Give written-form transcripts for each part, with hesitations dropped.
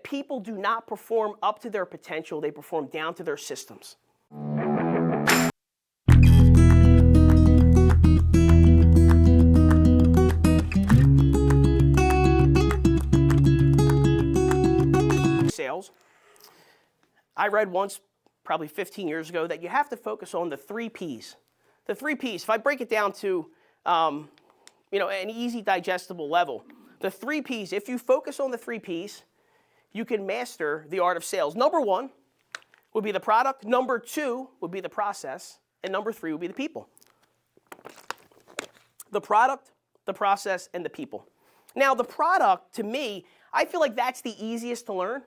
People do not perform up to their potential, they perform down to their systems. Sales. I read once, probably 15 years ago, that you have to focus on the 3 Ps. The 3 Ps, if I break it down to an easy digestible level, the 3 Ps, if you focus on the 3 Ps, you can master the art of sales. Number 1 would be the product, number 2 would be the process, and number 3 would be the people. The product, the process, and the people. Now, the product, to me, I feel like that's the easiest to learn.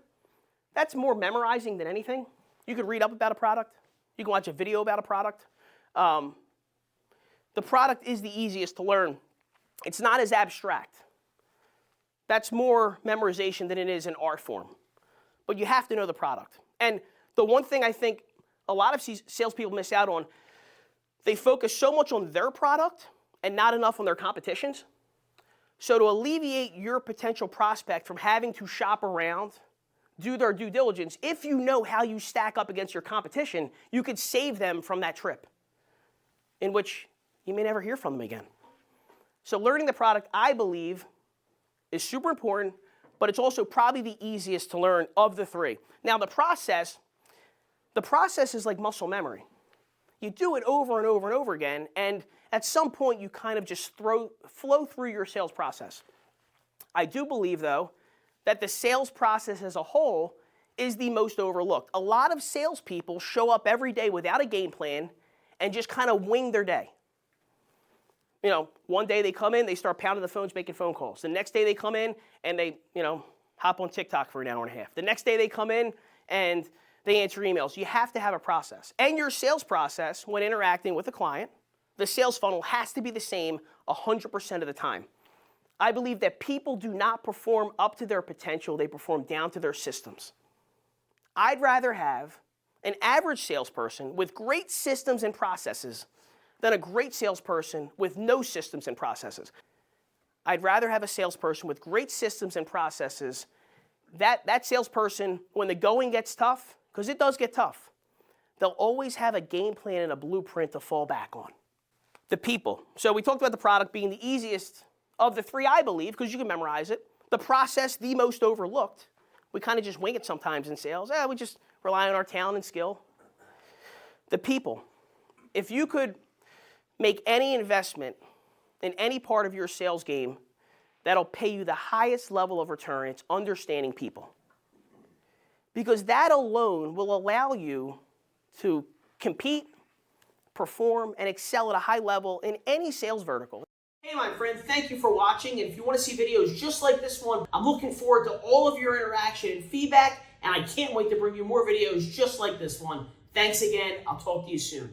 That's more memorizing than anything. You could read up about a product. You can watch a video about a product. The product is the easiest to learn. It's not as abstract. That's more memorization than it is an art form. But you have to know the product. And the one thing I think a lot of salespeople miss out on, they focus so much on their product and not enough on their competitions. So to alleviate your potential prospect from having to shop around, do their due diligence, if you know how you stack up against your competition, you could save them from that trip, in which you may never hear from them again. So learning the product, I believe, is super important, but it's also probably the easiest to learn of the 3. Now the process is like muscle memory. You do it over and over and over again, and at some point you kind of just flow through your sales process. I do believe, though, that the sales process as a whole is the most overlooked. A lot of salespeople show up every day without a game plan and just kind of wing their day. One day they come in, they start pounding the phones, making phone calls. The next day they come in and they, hop on TikTok for an hour and a half. The next day they come in and they answer emails. You have to have a process. And your sales process, when interacting with a client, the sales funnel has to be the same 100% of the time. I believe that people do not perform up to their potential, they perform down to their systems. I'd rather have an average salesperson with great systems and processes than a great salesperson with no systems and processes. I'd rather have a salesperson with great systems and processes. That salesperson, when the going gets tough, because it does get tough, they'll always have a game plan and a blueprint to fall back on. The people. So we talked about the product being the easiest of the 3, I believe, because you can memorize it. The process, the most overlooked. We kind of just wing it sometimes in sales. We just rely on our talent and skill. The people. If you could make any investment in any part of your sales game that'll pay you the highest level of return, it's understanding people. Because that alone will allow you to compete, perform, and excel at a high level in any sales vertical. Hey, my friend, thank you for watching. And if you want to see videos just like this one, I'm looking forward to all of your interaction and feedback, and I can't wait to bring you more videos just like this one. Thanks again. I'll talk to you soon.